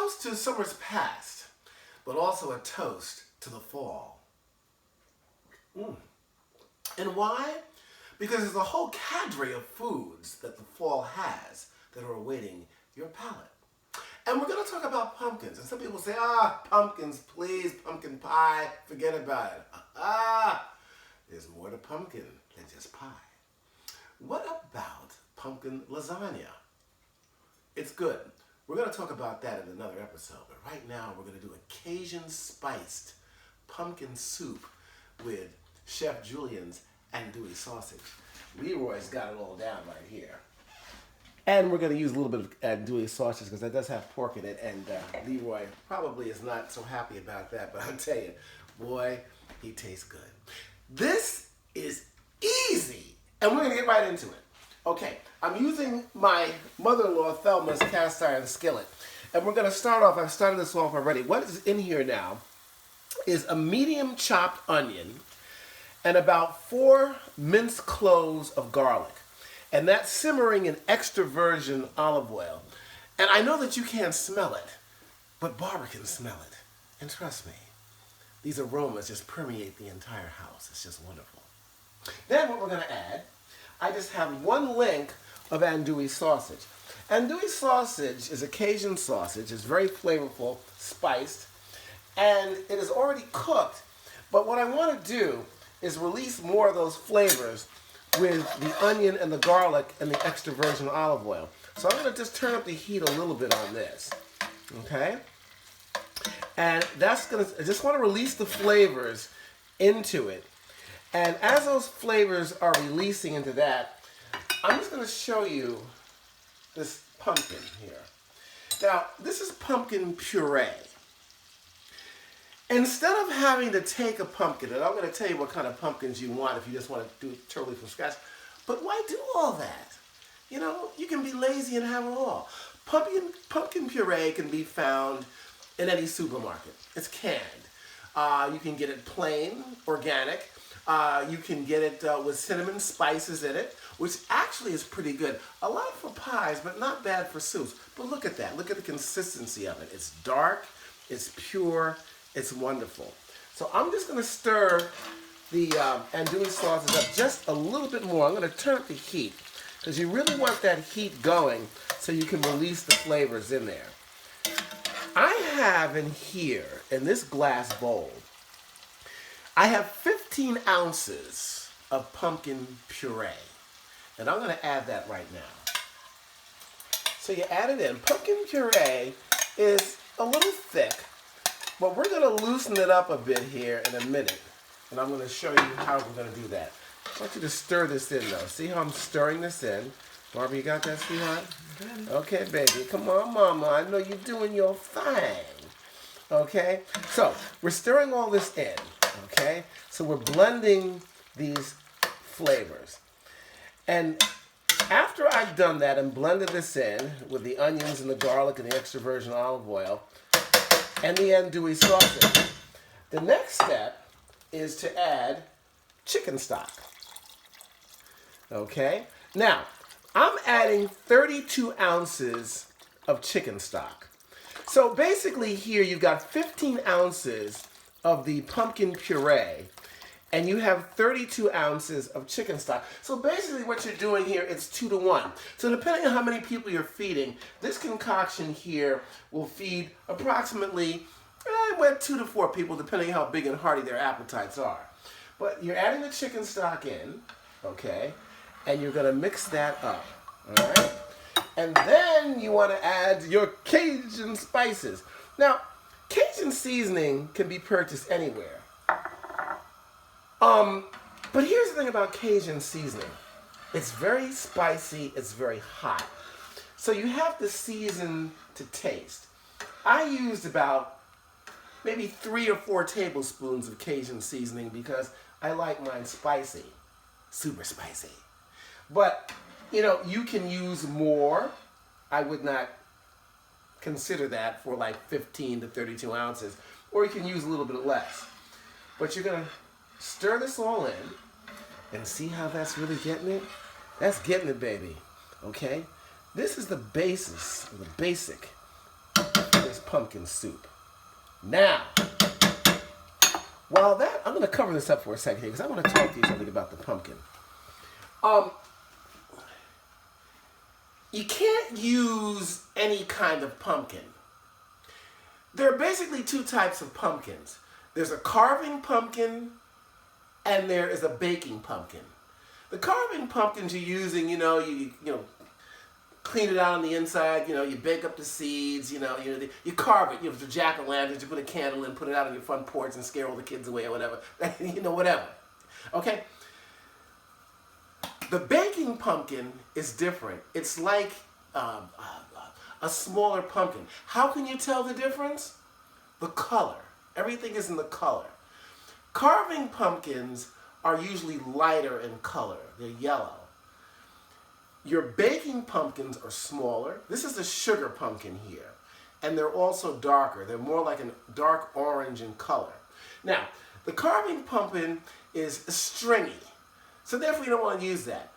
toast to summer's past, but also a toast to the fall. And why? Because there's a whole cadre of foods that the fall has that are awaiting your palate. And we're going to talk about pumpkins. And some people say, pumpkins, please, pumpkin pie, forget about it. There's more to pumpkin than just pie. What about pumpkin lasagna? It's good. We're going to talk about that in another episode. But right now, we're going to do a Cajun spiced pumpkin soup with Chef Julian's Andouille Sausage. Leroy's got it all down right here. And we're going to use a little bit of Andouille sausage because that does have pork in it. And Leroy probably is not so happy about that. But I'll tell you, boy, he tastes good. This is easy. And we're going to get right into it. Okay, I'm using my mother-in-law Thelma's cast iron skillet. And we're going to start off, I've started this off already. What is in here now is a medium chopped onion and about 4 minced cloves of garlic. And that's simmering in extra virgin olive oil. And I know that you can't smell it, but Barbara can smell it. And trust me, these aromas just permeate the entire house. It's just wonderful. Then what we're going to add, I just have 1 link of andouille sausage. Andouille sausage is a Cajun sausage. It's very flavorful, spiced, and it is already cooked. But what I want to do is release more of those flavors with the onion and the garlic and the extra virgin olive oil. So I'm going to just turn up the heat a little bit on this, okay? And that's going to, I just want to release the flavors into it. And as those flavors are releasing into that, I'm just going to show you this pumpkin here. Now, this is pumpkin puree. Instead of having to take a pumpkin, and I'm going to tell you what kind of pumpkins you want if you just want to do it totally from scratch, but why do all that? You know, you can be lazy and have it all. Pumpkin puree can be found in any supermarket. It's canned. You can get it plain, organic. You can get it with cinnamon spices in it, which actually is pretty good. A lot for pies, but not bad for soups. But look at that. Look at the consistency of it. It's dark. It's pure. It's wonderful. So I'm just going to stir the andouille sausage up just a little bit more. I'm going to turn up the heat because you really want that heat going so you can release the flavors in there. I have in here, in this glass bowl, I have 15 ounces of pumpkin puree. And I'm going to add that right now. So you add it in. Pumpkin puree is a little thick, but we're going to loosen it up a bit here in a minute. And I'm going to show you how we're going to do that. I want you to stir this in, though. See how I'm stirring this in? Barbara, you got that, sweetheart? Good. Okay, baby. Come on, Mama. I know you're doing your thing. Okay? So, we're stirring all this in. Okay? So, we're blending these flavors. And after I've done that and blended this in with the onions and the garlic and the extra virgin olive oil and the andouille sausage, the next step is to add chicken stock. Okay? Now, I'm adding 32 ounces of chicken stock. So basically here you've got 15 ounces of the pumpkin puree and you have 32 ounces of chicken stock. So basically what you're doing here, it's 2 to 1. So depending on how many people you're feeding, this concoction here will feed approximately 2 to 4 people, depending on how big and hearty their appetites are. But you're adding the chicken stock in, okay, and you're going to mix that up, all right? And then you want to add your Cajun spices. Now, Cajun seasoning can be purchased anywhere. But here's the thing about Cajun seasoning. It's very spicy, it's very hot. So you have to season to taste. I used about maybe 3 or 4 tablespoons of Cajun seasoning because I like mine spicy, super spicy. But, you know, you can use more. I would not consider that for like 15 to 32 ounces. Or you can use a little bit less. But you're going to stir this all in and see how that's really getting it. That's getting it, baby. Okay? This is the basis, the basic of this pumpkin soup. Now, while that, I'm going to cover this up for a second here because I want to talk to you something about the pumpkin. You can't use any kind of pumpkin. There are basically two types of pumpkins. There's a carving pumpkin and there is a baking pumpkin. The carving pumpkins you're using, you clean it out on the inside, you bake up the seeds, you carve it, the jack-o'-lanterns, you put a candle in, put it out on your front porch and scare all the kids away or whatever, whatever. Okay? The baking pumpkin is different. It's like a smaller pumpkin. How can you tell the difference? The color. Everything is in the color. Carving pumpkins are usually lighter in color. They're yellow. Your baking pumpkins are smaller. This is the sugar pumpkin here. And they're also darker. They're more like a dark orange in color. Now, the carving pumpkin is stringy. So therefore you don't want to use that.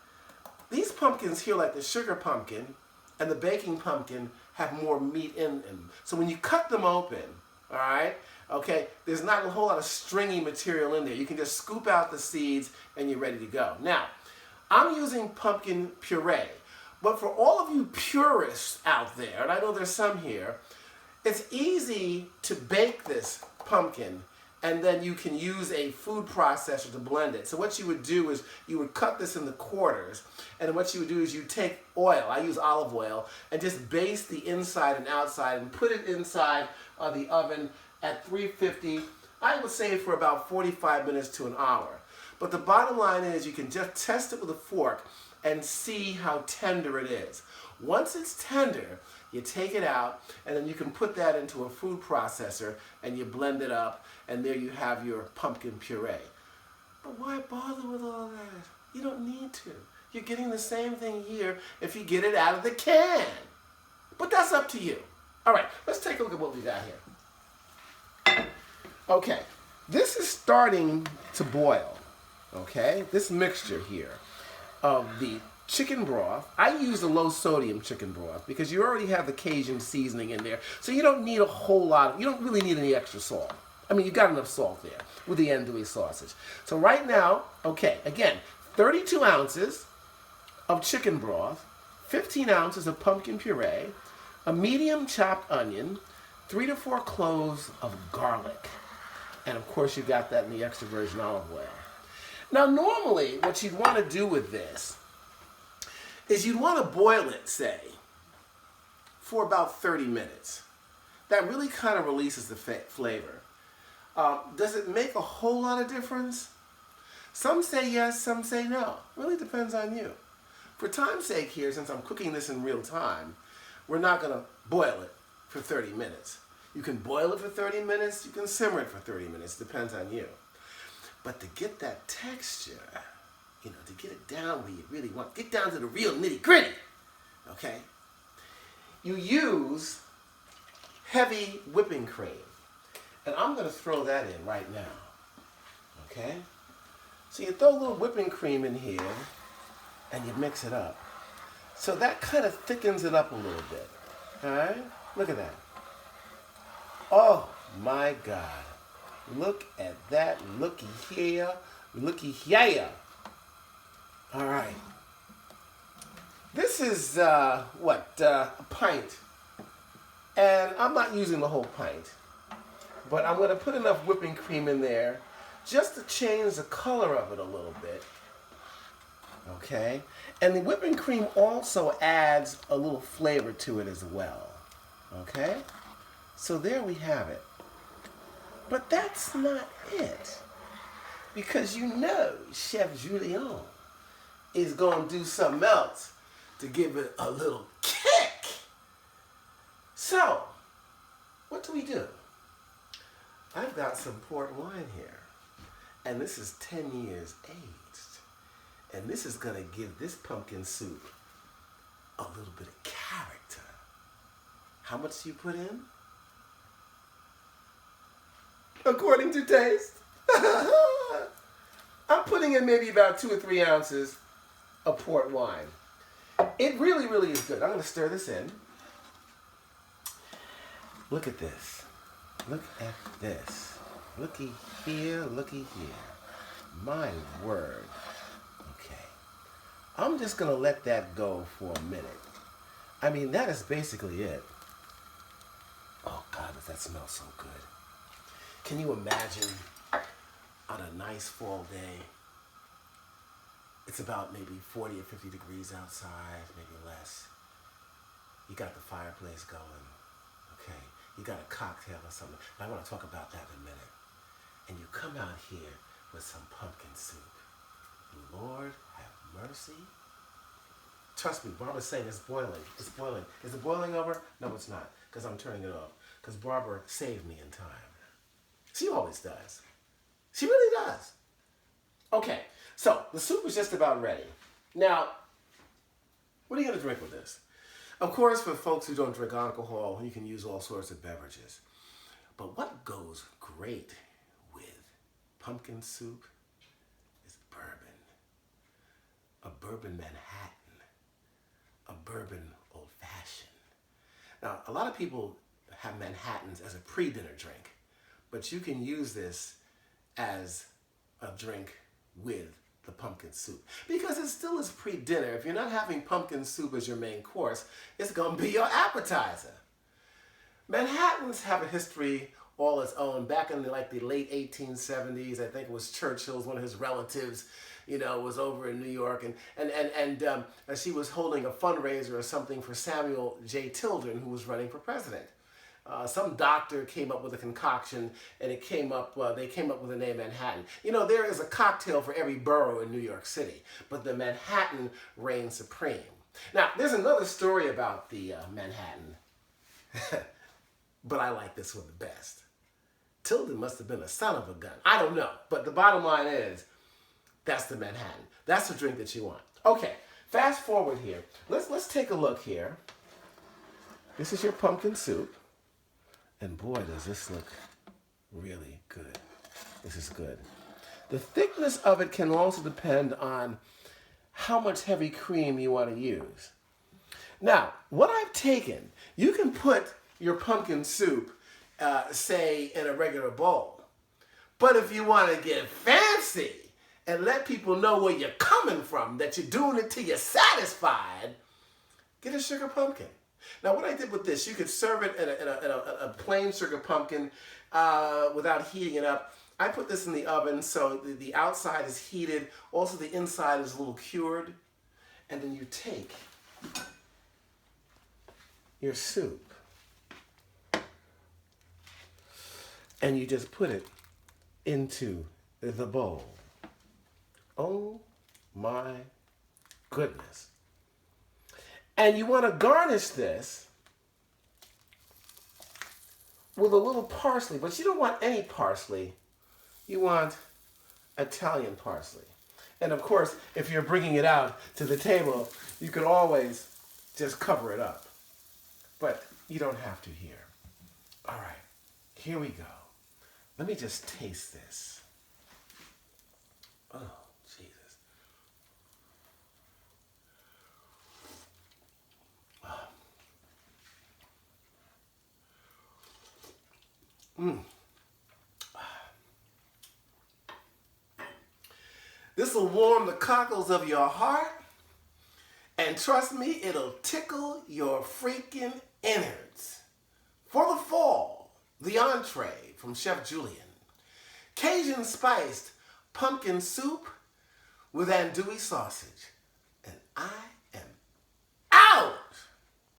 These pumpkins here, like the sugar pumpkin and the baking pumpkin, have more meat in them. So when you cut them open, all right, okay, there's not a whole lot of stringy material in there. You can just scoop out the seeds and you're ready to go. Now, I'm using pumpkin puree, but for all of you purists out there, and I know there's some here, it's easy to bake this pumpkin and then you can use a food processor to blend it. So what you would do is you would cut this into quarters, and what you would do is you take oil, I use olive oil, and just baste the inside and outside and put it inside of the oven at 350, I would say for about 45 minutes to an hour. But the bottom line is you can just test it with a fork and see how tender it is. Once it's tender, you take it out and then you can put that into a food processor and you blend it up, and there you have your pumpkin puree. But why bother with all that? You don't need to. You're getting the same thing here if you get it out of the can. But that's up to you. All right, let's take a look at what we got here. Okay, this is starting to boil, okay? This mixture here of the chicken broth. I use the low sodium chicken broth because you already have the Cajun seasoning in there, so you don't need a whole lot, you don't really need any extra salt. I mean, you got enough salt there with the Andouille sausage. So right now, okay, again, 32 ounces of chicken broth, 15 ounces of pumpkin puree, a medium chopped onion, 3 to 4 cloves of garlic. And of course, you got that in the extra virgin olive oil. Now, normally, what you'd want to do with this is you'd want to boil it, say, for about 30 minutes. That really kind of releases the flavor. Does it make a whole lot of difference? Some say yes, some say no. Really depends on you. For time's sake here, since I'm cooking this in real time, we're not going to boil it for 30 minutes. You can boil it for 30 minutes, you can simmer it for 30 minutes, depends on you. But to get that texture, to get it down where you really want, get down to the real nitty-gritty, okay? You use heavy whipping cream. And I'm going to throw that in right now, okay? So you throw a little whipping cream in here, and you mix it up. So that kind of thickens it up a little bit, all right? Look at that. Oh, my God. Look at that. Looky here. Looky here. All right. This is, a pint. And I'm not using the whole pint. But I'm going to put enough whipping cream in there just to change the color of it a little bit. Okay? And the whipping cream also adds a little flavor to it as well. Okay? So there we have it. But that's not it. Because Chef Julian is going to do something else to give it a little kick. So, what do? I've got some port wine here. And this is 10 years aged. And this is going to give this pumpkin soup a little bit of character. How much do you put in? According to taste. I'm putting in maybe about 2 or 3 ounces of port wine. It really, really is good. I'm going to stir this in. Look at this. Look at this. Looky here, looky here. My word. Okay. I'm just going to let that go for a minute. I mean, that is basically it. Oh, God, does that smell so good. Can you imagine on a nice fall day, it's about maybe 40 or 50 degrees outside, maybe less. You got the fireplace going. Okay. You got a cocktail or something. I want to talk about that in a minute. And you come out here with some pumpkin soup. Lord have mercy. Trust me, Barbara's saying it's boiling. It's boiling. Is it boiling over? No, it's not, because I'm turning it off. Because Barbara saved me in time. She always does. She really does. Okay, so the soup is just about ready. Now, what are you going to drink with this? Of course, for folks who don't drink alcohol, you can use all sorts of beverages. But what goes great with pumpkin soup is bourbon. A bourbon Manhattan. A bourbon Old Fashioned. Now, a lot of people have Manhattans as a pre-dinner drink, but you can use this as a drink with the pumpkin soup, because it still is pre-dinner. If you're not having pumpkin soup as your main course, it's going to be your appetizer. Manhattans have a history all its own. Back in the late 1870s, I think it was Churchill's, one of his relatives, was over in New York, and she was holding a fundraiser or something for Samuel J. Tilden, who was running for president. Some doctor came up with a concoction, and they came up with the name Manhattan. There is a cocktail for every borough in New York City, but the Manhattan reigns supreme. Now, there's another story about the Manhattan, but I like this one the best. Tilden must have been a son of a gun. I don't know, but the bottom line is, that's the Manhattan. That's the drink that you want. Okay, fast forward here. Let's take a look here. This is your pumpkin soup. And boy, does this look really good. This is good. The thickness of it can also depend on how much heavy cream you want to use. Now, what I've taken, you can put your pumpkin soup, say, in a regular bowl. But if you want to get fancy and let people know where you're coming from, that you're doing it till you're satisfied, get a sugar pumpkin. Now, what I did with this, you could serve it in a plain sugar pumpkin without heating it up. I put this in the oven so the outside is heated. Also, the inside is a little cured. And then you take your soup and you just put it into the bowl. Oh my goodness. And you want to garnish this with a little parsley, but you don't want any parsley. You want Italian parsley. And of course, if you're bringing it out to the table, you could always just cover it up. But you don't have to here. All right, here we go. Let me just taste this. Oh, Jesus. This will warm the cockles of your heart, and trust me, it'll tickle your freaking innards. For the fall, the entree from Chef Julian. Cajun spiced pumpkin soup with andouille sausage. And I am out!